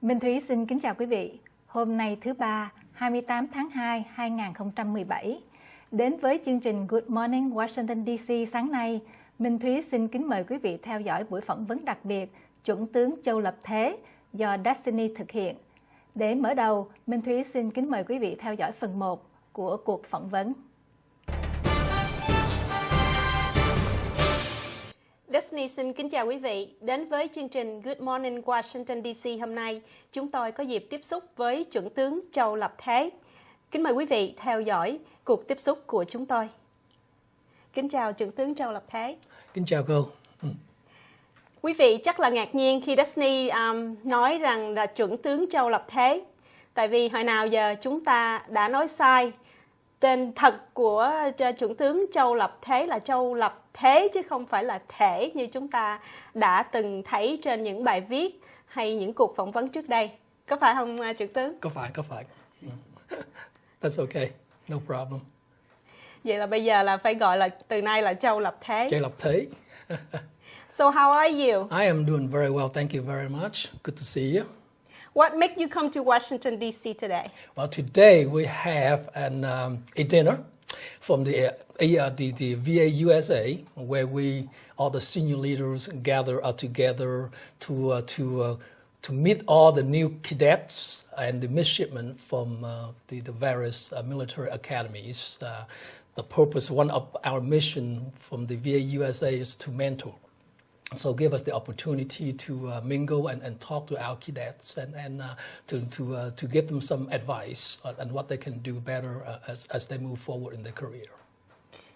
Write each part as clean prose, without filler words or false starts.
Minh Thúy xin kính chào quý vị. Hôm nay thứ Ba, 28 tháng 2, 2017. Đến với chương trình Good Morning Washington DC sáng nay, Minh Thúy xin kính mời quý vị theo dõi buổi phỏng vấn đặc biệt Chuẩn tướng Châu Lập Thế do Destiny thực hiện. Để mở đầu, Minh Thúy xin kính mời quý vị theo dõi phần 1 của cuộc phỏng vấn. Destiny xin kính chào quý vị. Đến với chương trình Good Morning Washington DC hôm nay, chúng tôi có dịp tiếp xúc với Chuẩn tướng Châu Lập Thế. Kính mời quý vị theo dõi cuộc tiếp xúc của chúng tôi. Kính chào Chuẩn tướng Châu Lập Thế. Kính chào cô. Quý vị chắc là ngạc nhiên khi Destiny nói rằng là Chuẩn tướng Châu Lập Thế. Tại vì hồi nào giờ chúng ta đã nói sai. Tên thật của Chuẩn tướng Châu Lập Thế là Châu Lập Thế chứ không phải là Thể như chúng ta đã từng thấy trên những bài viết hay những cuộc phỏng vấn trước đây. Có phải không Chuẩn tướng? Có phải. That's okay, no problem. Vậy là bây giờ là phải gọi là từ nay là Châu Lập Thế. Châu Lập Thế. So how are you? I am doing very well, thank you very much. Good to see you. What made you come to Washington D.C. today? Well, today we have a dinner from the VAUSA, where all the senior leaders gather together to meet all the new cadets and the midshipmen from the various military academies. The purpose, one of our mission from the VAUSA is to mentor. So give us the opportunity to mingle and talk to our cadets and to give them some advice on what they can do better as they move forward in their career.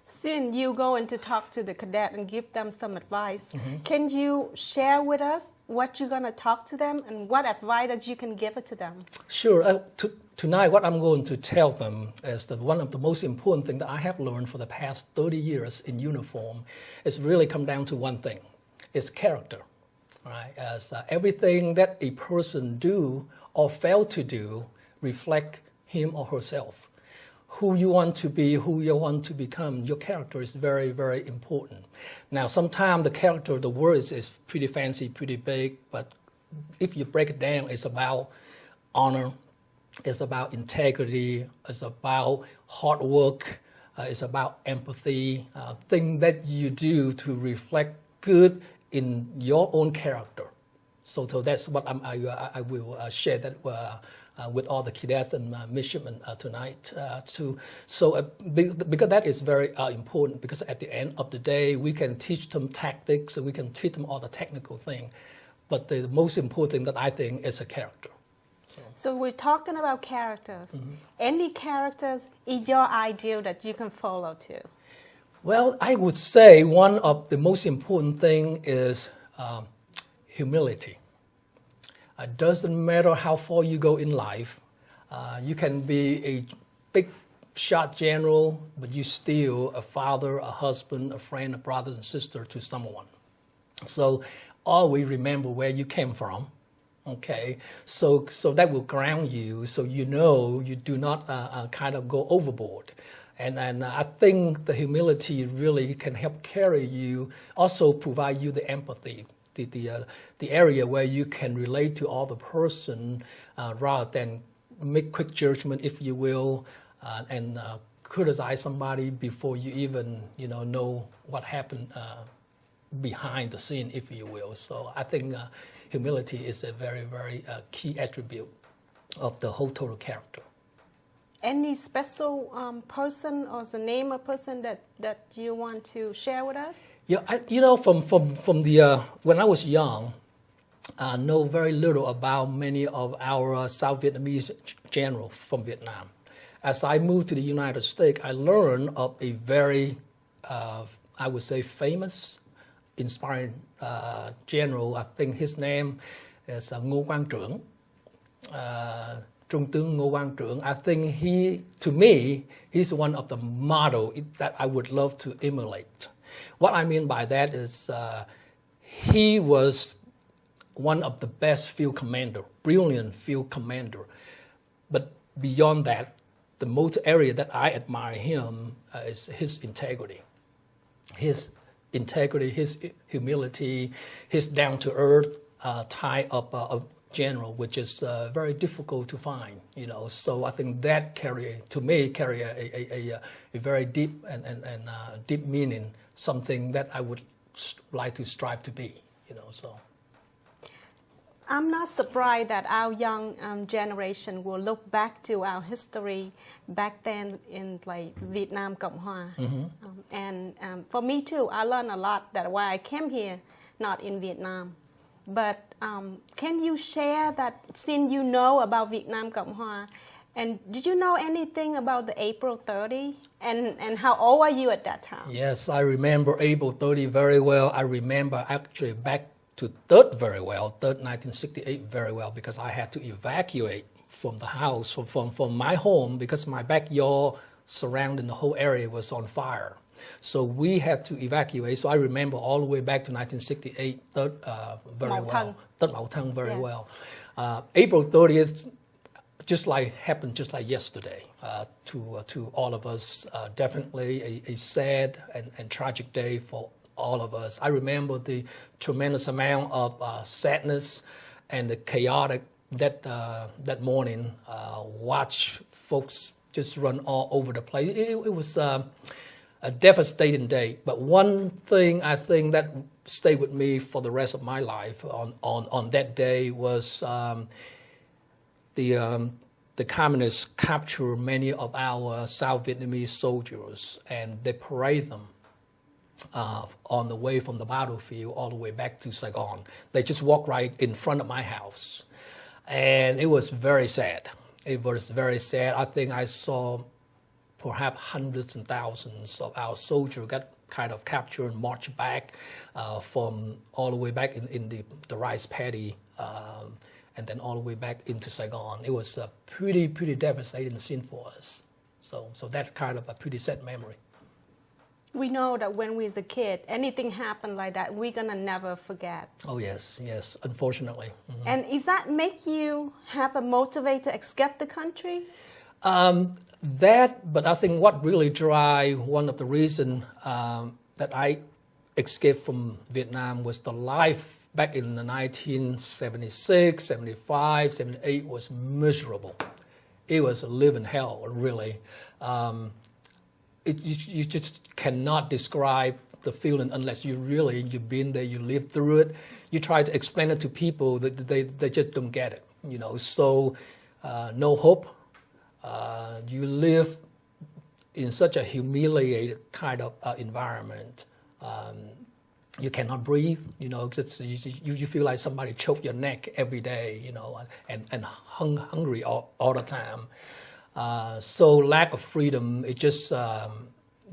Since you going to talk to the cadet and give them some advice, can you share with us what you're going to talk to them and what advice that you can give it to them? Sure. Tonight, what I'm going to tell them is that one of the most important things that I have learned for the past 30 years in uniform is really come down to one thing. It's character, right? As everything that a person do or fail to do reflect him or herself. Who you want to be, who you want to become, your character is very, very important. Now, sometimes the character, the words is pretty fancy, pretty big, but if you break it down, it's about honor, it's about integrity, it's about hard work, it's about empathy, things that you do to reflect good in your own character. So that's what I will share that with all the cadets and midshipmen tonight. Because that is very important, because at the end of the day, we can teach them tactics, and we can teach them all the technical thing. But the most important thing that I think is a character. So we're talking about characters. Any characters is your ideal that you can follow too? Well, I would say one of the most important thing is humility. It doesn't matter how far you go in life. You can be a big shot general, but you're still a father, a husband, a friend, a brother and sister to someone. So always remember where you came from. Okay, so that will ground you, so you know you do not kind of go overboard. And I think the humility really can help carry you, also provide you the empathy, the area where you can relate to all the person rather than make quick judgment, if you will, and criticize somebody before you even know what happened behind the scene, if you will. So I think humility is a very, very key attribute of the whole total character. Any special person or the name of person that you want to share with us? Yeah, from the when I was young, I know very little about many of our South Vietnamese generals from Vietnam. As I moved to the United States, I learned of a very, I would say, famous, inspiring general. I think his name is Ngô Quang Trưởng. Trung tướng Ngô Quang Trưởng. I think to me, he's one of the model that I would love to emulate. What I mean by that is he was one of the best field commander, brilliant field commander. But beyond that, the most area that I admire him is his integrity. His integrity, his humility, his down-to-earth type of general, which is very difficult to find, you know. So I think that carry a very deep and deep meaning, something that I would like to strive to be, you know. So I'm not surprised that our young generation will look back to our history back then in like Vietnam Cộng Hòa. And for me too, I learned a lot. That's why I came here, not in Vietnam. But can you share that, since you know about Vietnam Cộng Hòa, and did you know anything about the April 30? And how old are you at that time? Yes, I remember April 30 very well. I remember actually back to 3rd very well, 3rd 1968 very well, because I had to evacuate from the house, from my home, because my backyard surrounding the whole area was on fire. So we had to evacuate. So I remember all the way back to 1968, very well. 3rd Mậu Thân very well. April 30th happened just like yesterday to all of us. Definitely a sad and tragic day for all of us. I remember the tremendous amount of sadness and the chaotic that morning. Watch folks just run all over the place. It was a devastating day. But one thing I think that stayed with me for the rest of my life on that day was the communists captured many of our South Vietnamese soldiers, and they parade them on the way from the battlefield all the way back to Saigon. They just walked right in front of my house. And it was very sad. It was very sad. I think I saw perhaps hundreds and thousands of our soldiers got kind of captured and marched back from all the way back in the rice paddy and then all the way back into Saigon. It was a pretty devastating scene for us. So that's kind of a pretty sad memory. We know that when we was a kid, anything happened like that, we're gonna never forget. Oh yes, unfortunately. And is that make you have a motivate to escape the country? But I think what really drive one of the reasons that I escaped from Vietnam was the life back in the 1976, 75, 78 was miserable. It was a living hell, really. You just cannot describe the feeling unless you've been there, you lived through it. You try to explain it to people, that they just don't get it, you know. So no hope. You live in such a humiliated kind of environment. You cannot breathe, you know. You feel like somebody choked your neck every day, you know, and hungry all the time. So lack of freedom, it just,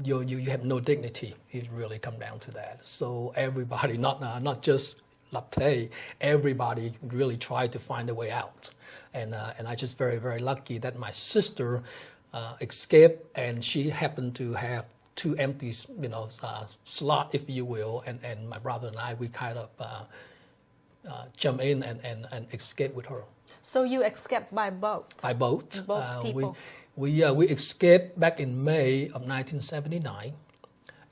you have no dignity. It really come down to that. So everybody, not just Lập Thế, everybody really tried to find a way out. And I just very lucky that my sister escaped, and she happened to have 2 empty, you know, slot, if you will, and my brother and I, we kind of jump in and escape with her. So you escaped by boat? By boat. Both people? We escaped back in May of 1979,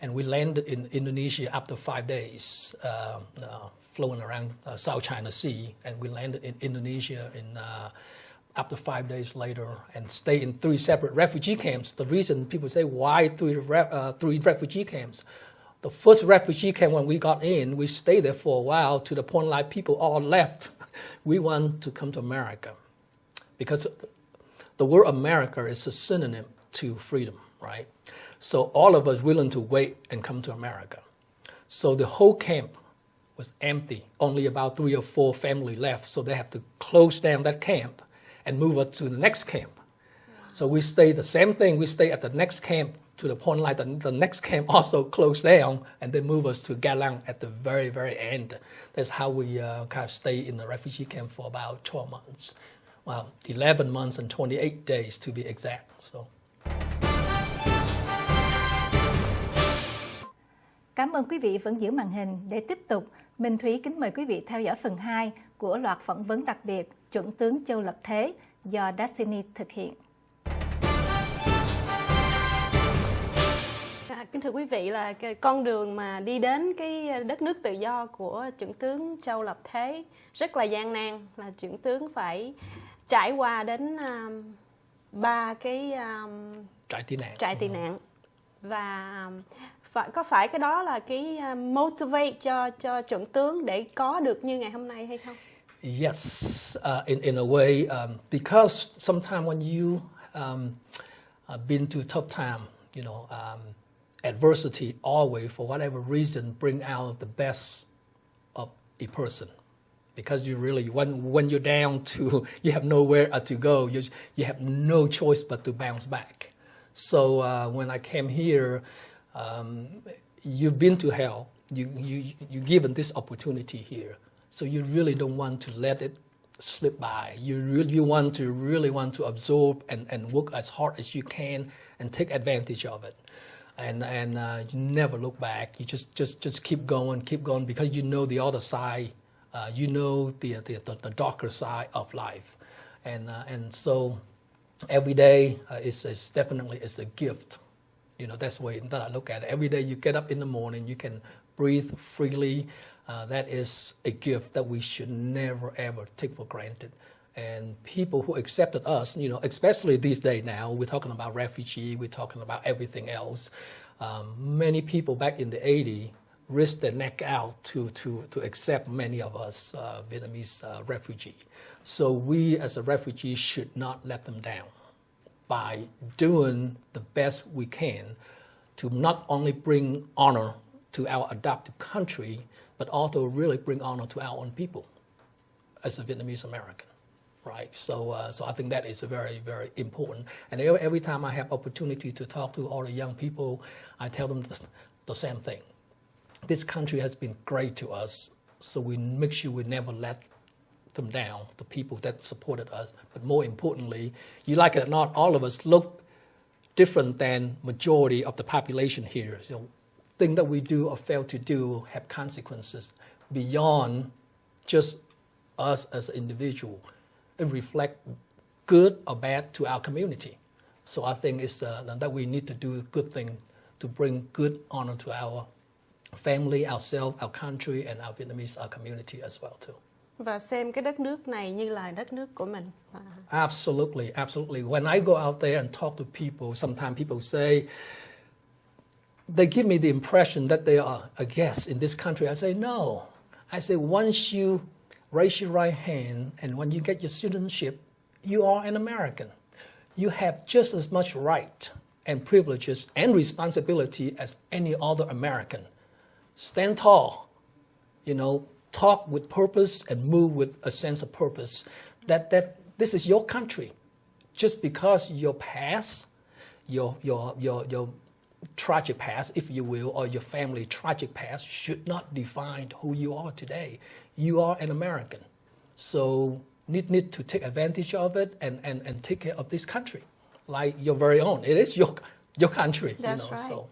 and we landed in Indonesia after 5 days, flowing around South China Sea, and we landed in Indonesia after 5 days later, and stayed in 3 separate refugee camps. The reason people say, why 3 refugee camps? The first refugee camp, when we got in, we stayed there for a while to the point like people all left. We want to come to America because the word America is a synonym to freedom, right? So all of us willing to wait and come to America. So the whole camp was empty. Only about 3 or 4 families left. So they have to close down that camp and move us to the next camp. So we stay the same thing. We stay at the next camp to the point like the next camp also closed down, and they move us to Galang at the very end. That's how we kind of stay in the refugee camp for about 12 months. Well, 11 months and 28 days to be exact. So. Cảm ơn quý vị vẫn giữ màn hình. Để tiếp tục, Minh Thúy kính mời quý vị theo dõi phần 2 của loạt phỏng vấn đặc biệt Chuẩn tướng Châu Lập Thế do Destiny thực hiện. Và kính thưa quý vị, là cái con đường mà đi đến cái đất nước tự do của Chuẩn tướng Châu Lập Thế rất là gian nan, là Chuẩn tướng phải trải qua đến 3 cái trại tị nạn. Và có phải cái đó là cái motivate cho Chuẩn tướng để có được như ngày hôm nay hay không? Yes, in a way, because sometimes when you been through tough time, you know, adversity always, for whatever reason, bring out the best of a person. Because you really, when you're down to, you have nowhere to go, you have no choice but to bounce back. So when I came here, you've been to hell. You're given this opportunity here. So you really don't want to let it slip by. You really want to absorb and work as hard as you can and take advantage of it. And you never look back. You just keep going, because you know the other side. You know the darker side of life. And so every day is definitely a gift. You know, that's the way that I look at it. Every day you get up in the morning, you can breathe freely. That is a gift that we should never ever take for granted. And people who accepted us, you know, especially these days now, we're talking about refugee, we're talking about everything else. Many people back in the 80s risked their neck out to accept many of us Vietnamese refugees. So we as a refugee should not let them down by doing the best we can to not only bring honor to our adopted country, but also really bring honor to our own people as a Vietnamese American, right? So I think that is very, very important. And every time I have opportunity to talk to all the young people, I tell them the same thing. This country has been great to us, so we make sure we never let them down, the people that supported us. But more importantly, you like it or not, all of us look different than majority of the population here. So things that we do or fail to do have consequences beyond just us as an individual. It reflects good or bad to our community. So I think it's that we need to do good thing to bring good honor to our family, ourselves, our country, and our Vietnamese community as well too. Và xem cái đất nước này như là đất nước của mình. Absolutely, absolutely. When I go out there and talk to people, sometimes people say, they give me the impression that they are a guest in this country. I say, no. I say, once you raise your right hand and when you get your citizenship, you are an American. You have just as much right and privileges and responsibility as any other American. Stand tall, you know, talk with purpose and move with a sense of purpose. That this is your country. Just because your past, your tragic past, if you will, or your family tragic past should not define who you are today. You are an American. So need to take advantage of it and take care of this country like your very own. It is your country. That's you know, right. So.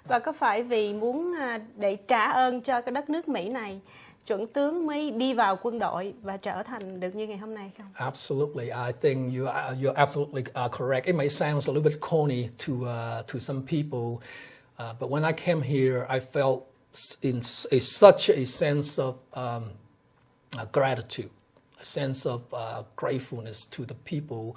Và có phải vì muốn để trả ơn cho cái đất nước Mỹ này, Chuẩn tướng mới đi vào quân đội và trở thành được như ngày hôm nay không? Absolutely, I think you're absolutely correct. It may sound a little bit corny to some people, but when I came here, I felt in such a sense of gratitude, a sense of gratefulness to the people,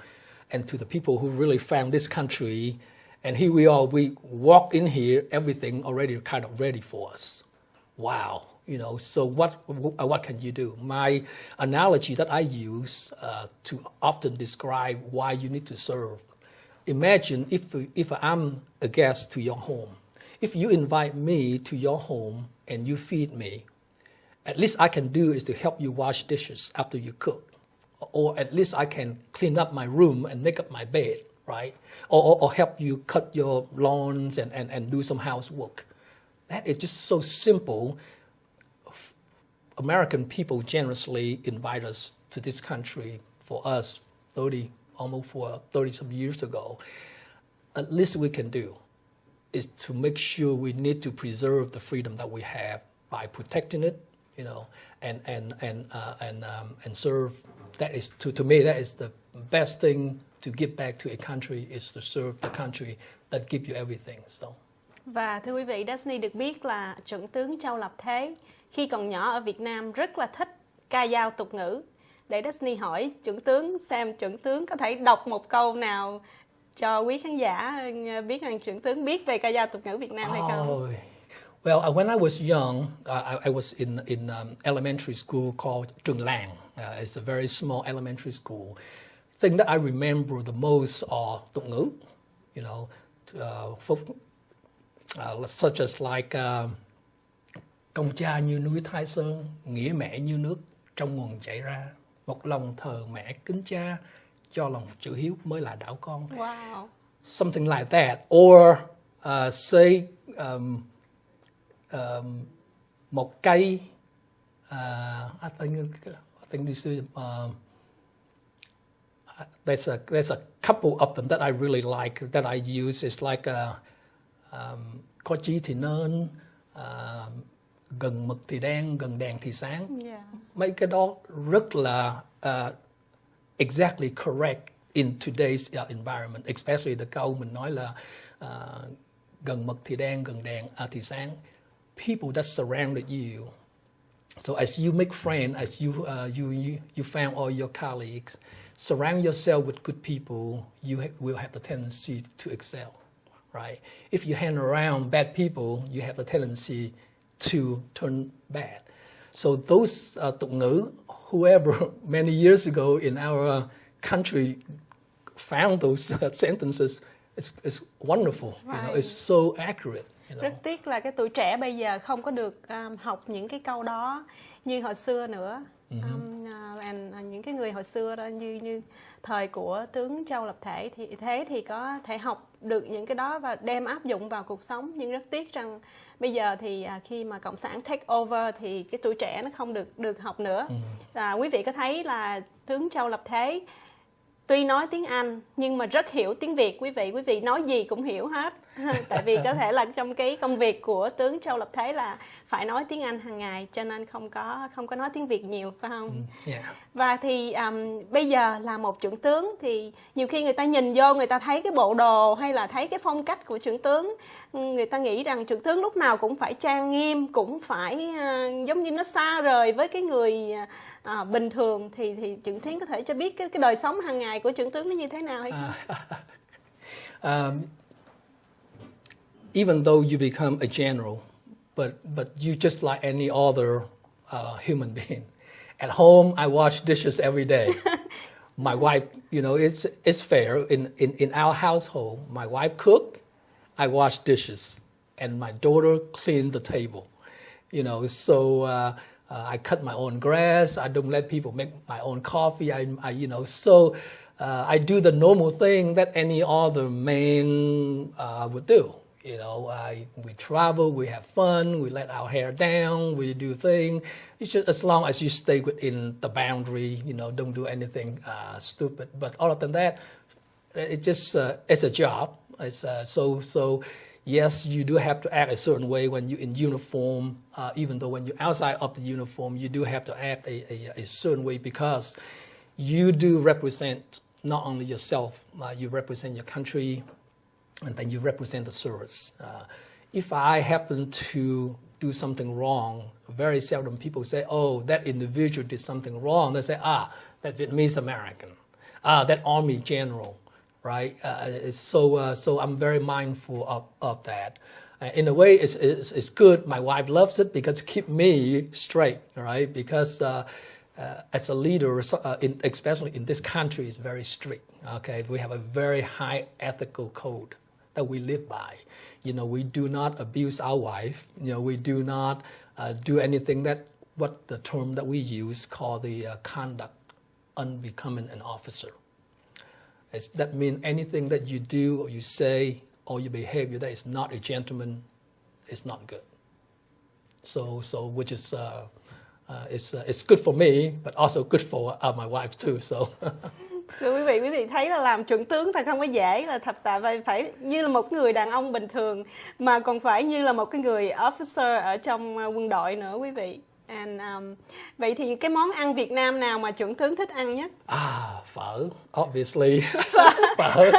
and to the people who really found this country. And here we are. We walked in here, everything already kind of ready for us. Wow. You know, so what can you do? My analogy that I use to often describe why you need to serve. Imagine if I'm a guest to your home. If you invite me to your home and you feed me, at least I can do is to help you wash dishes after you cook. Or at least I can clean up my room and make up my bed, right? Or help you cut your lawns and do some housework. That is just so simple. American people generously invite us to this country for us 30 some years ago. At least we can do is to make sure we need to preserve the freedom that we have by protecting it, you know, and serve. That is to me that is the best thing to give back to a country is to serve the country that give you everything. So. Và thưa quý vị, Daphne được biết là Chuẩn tướng Châu Lập Thế khi còn nhỏ ở Việt Nam rất là thích ca dao tục ngữ. Để Daphne hỏi Chuẩn tướng xem Chuẩn tướng có thể đọc một câu nào cho quý khán giả biết rằng Chuẩn tướng biết về ca dao tục ngữ Việt Nam hay không? Well, when I was young, I was in elementary school called Trường Làng. It's a very small elementary school. Thing that I remember the most are tục ngữ, you know, such as like công cha như núi Thái Sơn, nghĩa mẹ như nước trong nguồn chảy ra, một lòng thờ mẹ kính cha, cho lòng chữ hiếu mới là đạo con. Wow. Something like that. Or say một cây, I think this is there's a couple of them that I really like that I use. It's like có chí thì nên, gần mực thì đen, gần đèn thì sáng. Yeah. Mấy cái đó rất là exactly correct in today's environment, especially the câu mình nói là gần mực thì đen, gần đèn thì sáng. People that surrounded you. So as you make friends, as you found all your colleagues, surround yourself with good people, you will have the tendency to excel, right? If you hang around bad people, you have the tendency to turn bad. So those tục ngữ, whoever many years ago in our country found those sentences, it's wonderful. Right. You know, it's so accurate. You know. Rất tiếc là cái tuổi trẻ bây giờ không có được học những cái câu đó như hồi xưa nữa. Những cái người hồi xưa đó như thời của tướng Châu Lập Thể thì có thể học được những cái đó và đem áp dụng vào cuộc sống, nhưng rất tiếc rằng bây giờ thì khi mà cộng sản take over thì cái tuổi trẻ nó không được học nữa. Quý vị có thấy là tướng Châu Lập Thế tuy nói tiếng Anh nhưng mà rất hiểu tiếng Việt. Quý vị nói gì cũng hiểu hết. Tại vì có thể là trong cái công việc của tướng Châu Lập Thế là phải nói tiếng Anh hàng ngày, cho nên không có nói tiếng Việt nhiều, phải không? Yeah. Và thì bây giờ là một chuẩn tướng thì nhiều khi người ta nhìn vô, người ta thấy cái bộ đồ hay là thấy cái phong cách của chuẩn tướng, người ta nghĩ rằng chuẩn tướng lúc nào cũng phải trang nghiêm, cũng phải giống như nó xa rời với cái người bình thường. Thì Chuẩn Thiến có thể cho biết cái đời sống hàng ngày của chuẩn tướng nó như thế nào hay không? Even though you become a general, but you just like any other human being. At home, I wash dishes every day. My wife, you know, it's fair. In our household, my wife cook, I wash dishes, and my daughter clean the table. You know, so I cut my own grass. I don't let people make my own coffee. I so I do the normal thing that any other man would do. You know, we travel, we have fun, we let our hair down, we do things. It's just as long as you stay within the boundary, you know, don't do anything stupid. But other than that, it just it's a job. It's so yes, you do have to act a certain way when you're in uniform. Even though when you're outside of the uniform, you do have to act a certain way because you do represent not only yourself, you represent your country. And then you represent the service. If I happen to do something wrong, very seldom people say, oh, that individual did something wrong. They say, that Vietnamese American, that Army general, right? So I'm very mindful of that. In a way, it's good. My wife loves it because it keeps me straight, right? Because as a leader, especially in this country, it's very strict. Okay, we have a very high ethical code that we live by. You know, we do not abuse our wife. You know, we do not do anything that what the term that we use called the conduct unbecoming an officer. That means anything that you do or you say or your behavior that is not a gentleman is not good. So which is it's good for me, but also good for my wife too. So. Thưa quý vị thấy là làm chuẩn tướng thật không có dễ, là thật tại phải như là một người đàn ông bình thường mà còn phải như là một cái người officer ở trong quân đội nữa quý vị. Vậy thì cái món ăn Việt Nam nào mà chuẩn tướng thích ăn nhất? phở, obviously. Phở.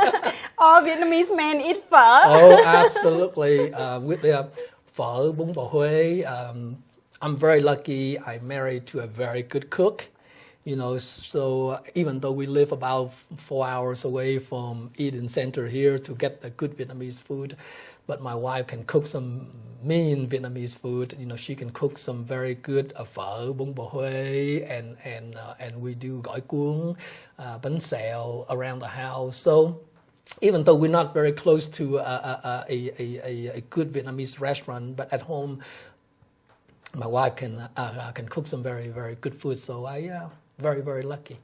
All Vietnamese men eat phở. Oh, absolutely. With the phở, bún bò Huế, I'm very lucky. I married to a very good cook. You know, so even though we live about 4 hours away from Eden Center here to get the good Vietnamese food, but my wife can cook some mean Vietnamese food. You know, she can cook some very good phở, bún bò Huế, and we do gỏi cuốn, bánh xèo around the house. So even though we're not very close to a good Vietnamese restaurant, but at home, my wife can cook some very, very good food. So I very, very lucky.